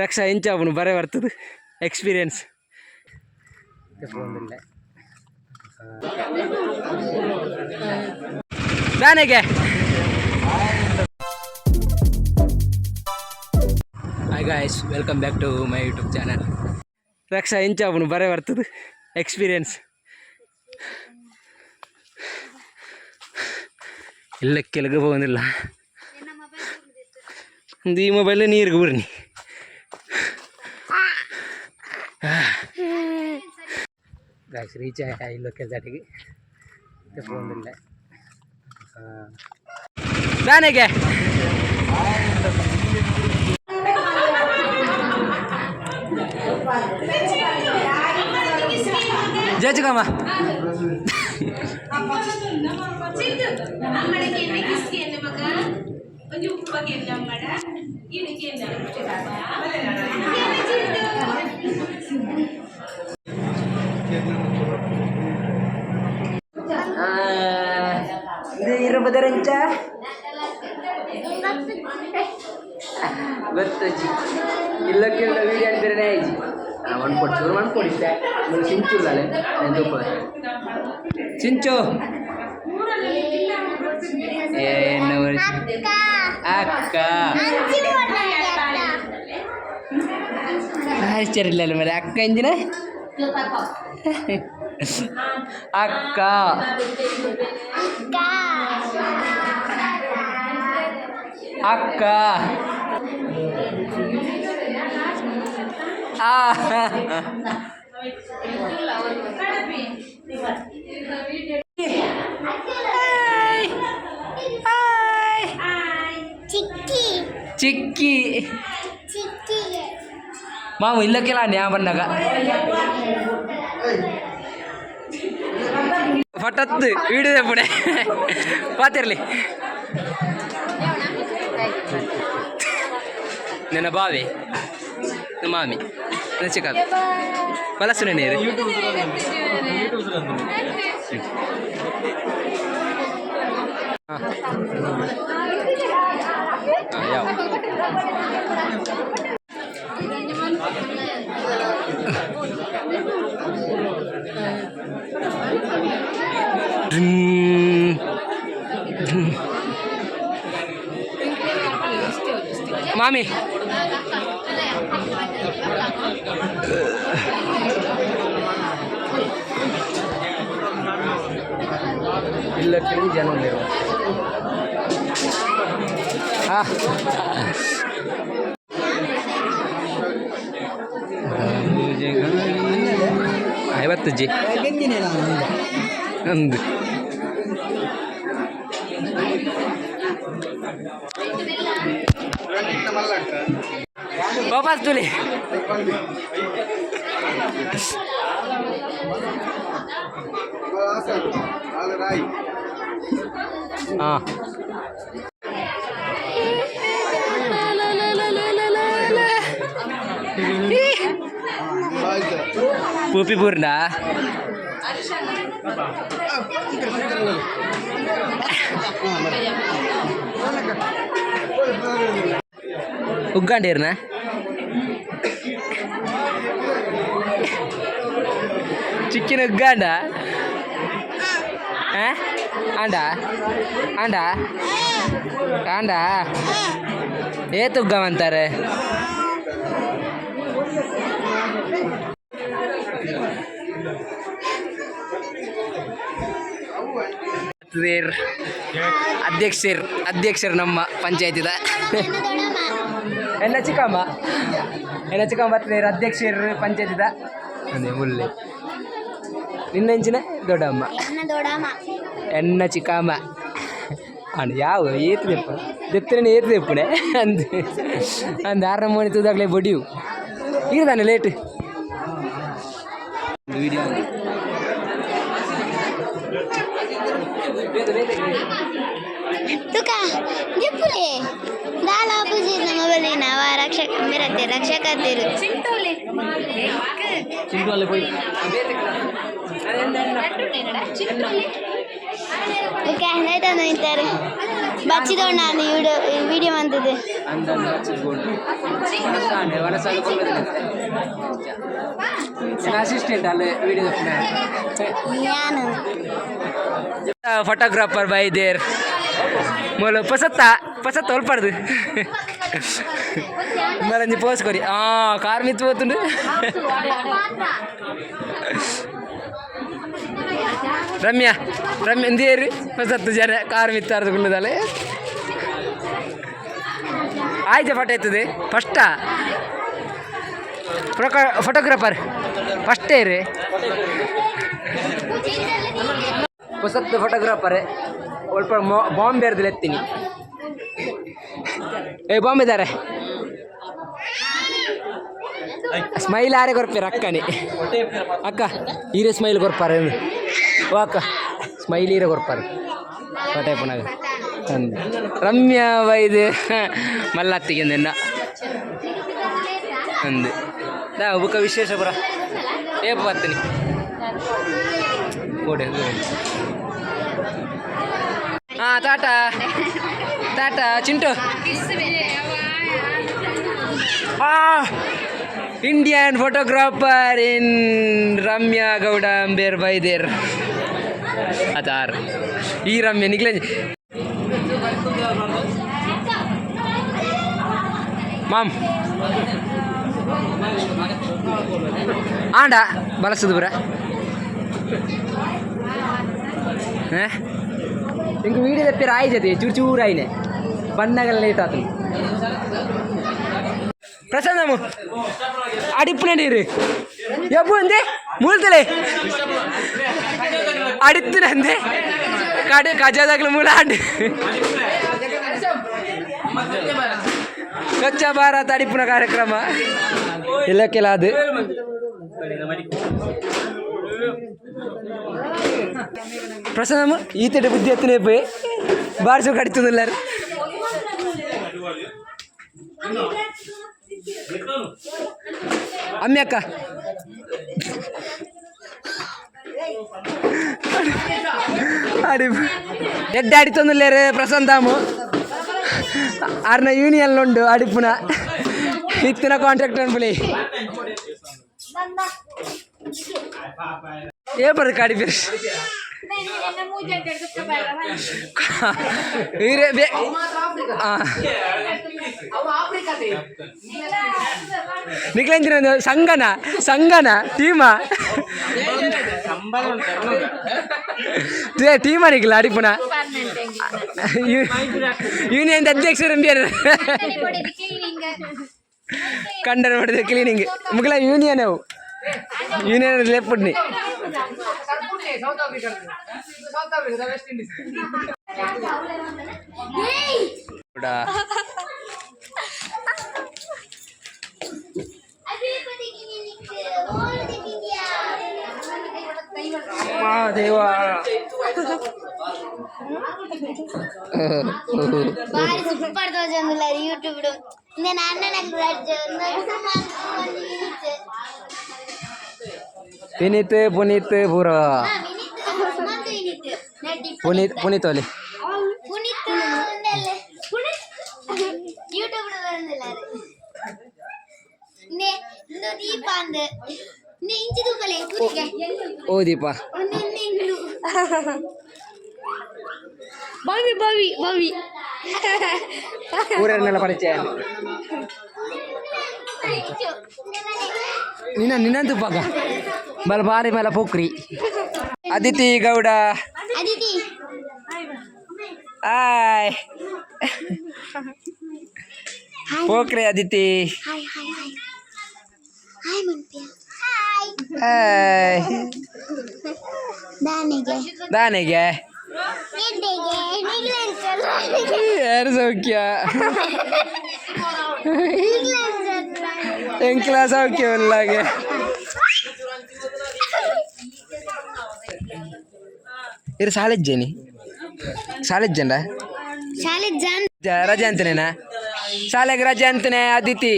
ರಕ್ಷಾ ಇಂಚಾವನು ಬರೇ ಬರ್ತದೆ ಎಕ್ಸ್ಪೀರಿಯನ್ಸ್ ನಾನೆಗೆ hi guys, welcome back to my YouTube channel. Raksha ಇಂಚಾವನು ಬರೇ ಬರ್ತದೆ ಎಕ್ಸ್ಪೀರಿಯನ್ಸ್ ಎಲ್ಲಕ್ಕೆಲಗ പോകുന്നിಲ್ಲ. ಈ ಮೊಬೈಲ್ ನೀರಿಗೆ ಬೂರ್ನಿ ಗಾಯ್ಸ್ ರೀಚ್ ಇಲ್ಲಕ್ಕೆ ಜಾಟಿಗೆ പോകുന്നില്ല. ನಾನೆಗೆ ಜಯಚಕಮ್ಮ ಇರಬದರಂಚ ಗೊತ್ತಜ್ಜಿ ಇಲ್ಲಕ್ಕೆ ವೀಡಿಯೋ ಅಂತಾರೇ ಅಜ್ಜಿ ಮಣ್ಕೊಡಿದ್ದೆ ಸಿಂಚುಲ್ಲೇ ಸಿಂಚು ಏನು ಅಕ್ಕ ಆಶ್ಚರ್ಯ ಮೇಲೆ ಅಕ್ಕ ಎಂಜಿನ ಅಕ್ಕ ಅಕ್ಕ ಚಿಕ್ಕಿ ಮಾವು ಇಲ್ಲಕ್ಕೆಲ್ಲ ನ್ಯಾ ಬಂದಾಗ ಪಟ್ಟದ್ದು ಹಿಡಿದೆ ಪುಣೆ ಪಾತಿರ್ಲಿ ನನ್ನ ಬಾವಿ ನಮ್ಮ ಮಾಮಿ ನನ್ನ ಚಿಕ್ಕ ಪಲಸುನೆ ನೀರು ಯಾವ ಮಾಮಿ ಇಲ್ಲ ಜನ ಐವತ್ತು ಜಿ ಒಂದು ವಾಪಸ್ ತುಲಿ ಹಾಂ ಪೂಪಿ ಪೂರ್ಣ ಉಗ್ಗಾಂಡೇರ್ನ ಚಿಕ್ಕಿನ ಉಗ್ಗಾಂಡ ಆಂಡ ಆಂಡ ಆಂಡ ಏತು ಉಗ್ಗವಂತಾರೆ ಅಧ್ಯಕ್ಷರು ನಮ್ಮ ಪಂಚಾಯತಿದ ಎನ್ನ ಚಿಕ್ಕಮ್ಮ ಬರ್ತದೇರು ಅಧ್ಯಕ್ಷರು ಪಂಚಾಯತಿದ ಅದೇ ಮುಲ್ಲೆ ನಿನ್ನೆಂಚಿನ ದೊಡ್ಡಮ್ಮ ಎನ್ನ ಚಿಕ್ಕಮ್ಮ ಅಣ್ಣ ಯಾವ ಏತು ತೆಪ್ಪ ದೆತ್ತನೇ ಏತು ತೆಪ್ಪುಣೆ ಅಂದು 6 ಮಣಿ ತೂದಾಗಲೇ ಬಡಿಯು ಈಗ ತಾನೆ ಲೇಟ್ ವಿಡಿಯೋ तुका जेपुले दाल ऑपोजिट नमबले नवा रक्षक मेरते रक्षक तेरु चिंटोले चिंटोले పోయి चिंटोले ओके नैता नैतारे ಬಚ್ಚಿದೋಣ ಅಂದು ವಿಡಿಯೋ ಬಂದದ್ದು ಅಂದಂದು ಹಚ್ಚಿದ್ಕೊಂಡು ಅಸಿಸ್ಟೆಂಟ್ ಅಲ್ಲೇ ವಿಡಿಯೋ ನಾನು ಫೋಟೋಗ್ರಾಫರ್ ಬೈ ದೇರ್ ಮೊಲ ಪಸತ್ತ ಹೊಲ್ಪಡ್ದು ಮರಂಜಿ ಪೋಸ್ ಕೊರಿ ಕಾರ್ ಮಿತ್ತು ಹೋತುಂಡು ರಮ್ಯಾ ಎಂದೇರು ಪಸತ್ತು ಜನ ಕಾರ್ ಮಿತ್ತು ಅರ್ದುಕೊಳ್ಳುದಲ್ಲ ಆಯ್ತು ಫೋಟೋ ಎತ್ತದು ಫಸ್ಟಾ ಫೋಟೋಗ್ರಾಫರ್ ಫಸ್ಟೇ ರೀ ಹೊಸತ್ತು ಫೋಟೋಗ್ರಾಫರ್ ಸ್ವಲ್ಪ ಬಾಂಬೆ ಇರ್ದಿಲ್ಲ ಎತ್ತೀನಿ ಬಾಂಬೆ ಇದ್ದಾರೆ ಸ್ಮೈಲ್ ಯಾರೇ ಕೊರ್ಪಾರ ಅಕ್ಕನೇ ಅಕ್ಕ ಹೀರೆ ಸ್ಮೈಲ್ ಕೊರ್ಪಾರ ಓ ಅಕ್ಕ ಸ್ಮೈಲ್ ಹೀರೆ ಕೊರ್ಪಾರ ಹೊಟ್ಟೆ ಪುನಃ ರಮ್ಯಾ ವೈದ್ಯ ಮಲ್ಲತ್ತಿಗೆ ನೆನ್ನ ಅಂದು ಬುಕ್ಕ ವಿಶೇಷ ಪುರ ಏಪ ಬರ್ತೀನಿ ಕೋಡೆ ಟಾಟಾ ಟಾಟಾ ಚಿಂಟು ಇಂಡಿಯನ್ ಫೋಟೋಗ್ರಾಫರ್ ಇನ್ ರಮ್ಯಾ ಗೌಡ ಅಂಬೇರ್ ಬೈದೇರ್ ಅದಾರ್ ಈ ರಮ್ಯ ನಿಗ್ಲ ಮಾಮ್ ಆಂಡ ಬಳಸದು ಬರ ನಿಂಗೆ ವೀಡಿಯೋ ತಪ್ಪಿರ ಆಯ್ ಜೊತೆ ಚೂರು ಚೂರು ಆಯ್ನೆ ಬಣ್ಣಗೆಲ್ಲ ಲೇಟ್ ಆತು ಪ್ರಸನ್ನಮು ಅಡಿಪ್ಪುನೆ ನೀರು ಎಬ್ಬು ಅಂದೆ ಮೂಳ್ತಲೆ ಅಡಿತ್ತಿನ ಅಂದೆ ಕಡೆ ಕಜಾದಾಗ್ಲು ಮೂಲ ಆಂಡು ಸ್ವಚ್ಛ ಭಾರತ ಅಡಿಪ್ಪುನ ಕಾರ್ಯಕ್ರಮ ಇಲ್ಲಕ್ಕೆಲ್ಲ ಅದು ಪ್ರಸನ್ನಮ್ಮ ಈತಡೆ ಬುದ್ಧಿ ಎತ್ತನೇ ಪೋಯಿ ಬಾರಿಸೋ ಕಡಿತದಲ್ಲಾರು ಅಮ್ಮಿ ಅಕ್ಕ ಎಡ್ಡೆ ಅಡಿತೊಂದುಲ್ಲೇರೆ ಪ್ರಸಂತಾಮು ಆರ್ನ ಯೂನಿಯನ್ ಉಂಡು ಅಡಿಪುನ ಇತ್ತಿನ ಕಾಂಟ್ರಾಕ್ಟ್ ಅನ್ಬಿಳಿ ಏ ಬರ್ದು ಕಾಡಿ ಬಿರ್ಸ್ ನಿಕ್ಲಂಚಿನ ಸಂಗನ ಟೀಮಾ ಟೀಮಾ ನಿಕ್ಲ ಅಡಿಪುನ ಯೂನಿಯನ್ ಅಧ್ಯಕ್ಷರು ಕಂಡನ ಮಾಡಿದ ಕ್ಲೀನಿಂಗ್ ಮುಗ್ಲ ಯೂನಿಯನ್ ಅವು ಯೂನಿಯನ್ ಲೇಪುಡ್ನಿ ದೇವಾ ಬಾರಿ ಸೂಪರ್ ತೋಜಂದಿಲ್ಲ ಯೂಟ್ಯೂಬ್ నేను అన్ననకు ವಿನೀತ್ ಪುನೀತ್ ಪೂರ ಪುನೀತ್ ಒಲಿ ಯೂಟ್ಯೂಬ್ ದೀಪ ಅಂದ್ ಇಂಚಿ ತೂಕಲೆ ಓ ದೀಪ ಬಾವಿ ಬಾವಿ ಬಾವಿ ಊರನ್ನೆಲ್ಲ ಪರಿಚಯ ನಿನ್ನಂತೂ ಪಾಕ ಬಲ ಬಾರಿ ಮೇಲ ಪೋಕ್ರಿ ಅದಿತಿ ಗೌಡ ಅದಿತಿ ಹಾಯ್ ಪೋಕ್ರಿ Aditi hi hi hi hi ಮಂತ್ಯ ಹಾಯ್ ದಾನೆಗೆ ಯಾರು ಸೌಖ್ಯ ಎಂಕ್ಲ ಸೌಖ್ಯವಲ್ಲಾಗೆ ಇರು ಸಾಲೆಜ್ಜೇನಿ ಸಾಲೆಜ್ಜಂಡ ರಜೆ ಅಂತನೇನಾ ಶಾಲೆಗೆ ರಜೆ ಅಂತಾನೆ ಅದಿತಿ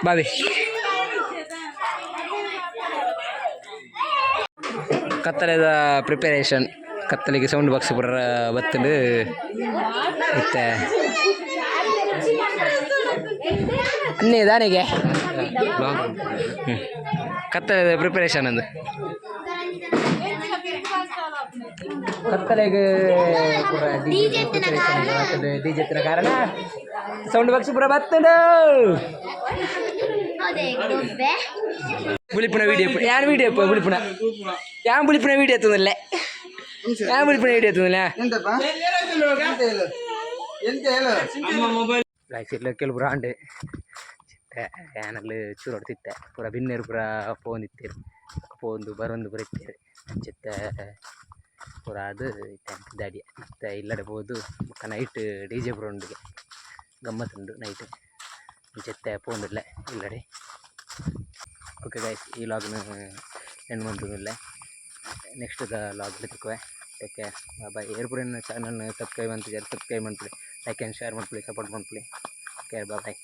ಬಾವಿ ಕತ್ತಲೆದ ಪ್ರಿಪರೇಷನ್ ಕತ್ತಲಿಗೆ ಸೌಂಡ್ ಬಾಕ್ಸ್ ಬರ ಬತ್ತಲು ಮತ್ತೆ ಅನ್ನೇ ದಾನಿಗೆ ಕತ್ತಲೆ ಪ್ರಿಪರೇಷನ್ ಅಂದು ಕತ್ತಲೆಗೆ ಡಿಜೆತ್ತಿನ ಕಾರಣ ಸೌಂಡ್ ಬಾಕ್ಸ್ ಪೂರ ಬತ್ತದು ಬುಲಿಪುನ ವಿಡಿಯೋ ಯಾರು ವಿಡಿಯೋ ಬುಲಿಪುನ ಯಾವ ಬುಲಿಪುನ ವಿಡಿಯೋ ಎತ್ತದಲ್ಲೇ ಯಾವ ಬುಲಿಪುನ ವಿಡಿಯೋ ಎತ್ತದಲ್ಲ ಗಾಯ್ಸಿರ್ಲ ಕೆಲವು ರಾಂಡೆ ಯಾನಲ್ಲಿ ಚೂರು ಹೊಡ್ತಿತ್ತೆ ಪೂರ ಬಿನ್ನೇರು ಪೂರ ಫೋನ್ ಇತ್ತೀರಿ ಫೋನ್ದು ಬರೊಂದು ಪೂರ ಇತ್ತೀರಿ ಅಂಚಿತ್ತೆ ಪೂರ ಅದು ದಾಡಿ ಮತ್ತು ಇಲ್ಲಡೆ ಹೋದು ನೈಟ್ ಡಿ ಜೆ ಪೂರ ಉಂಡಿಗೆ ಗಮ್ಮತ್ತುಂಡು ನೈಟ್ ಅಂಚಿತ್ತೆ ಪೋಂದಿಲ್ಲ ಇಲ್ಲಡೆ ಓಕೆ ಗೈಸ್ ಈ ಲಾಗ್ನ ಎಂಡ್ ಮಾಡ್ತಿಲ್ಲ ನೆಕ್ಸ್ಟ್ ಲಾಗ್ ತಿಕ್ಕುವೆ ಟೇಕ್ ಕೇರ್ ಬಾಯ್ ಏರ್ಪುರಿನ ಚಾನಲ್ನ ಸಬ್ಸ್ಕ್ರೈಬ್ ಮಾಡ್ತೀವಿ ಲೈಕ್ ಆ್ಯಂಡ್ ಶೇರ್ ಮಾಡ್ಕೊಳ್ಳಿ ಸಪೋರ್ಟ್ ಮಾಡ್ಕೊಳ್ಳಿ ಕೇರ್ ಬಾಯ್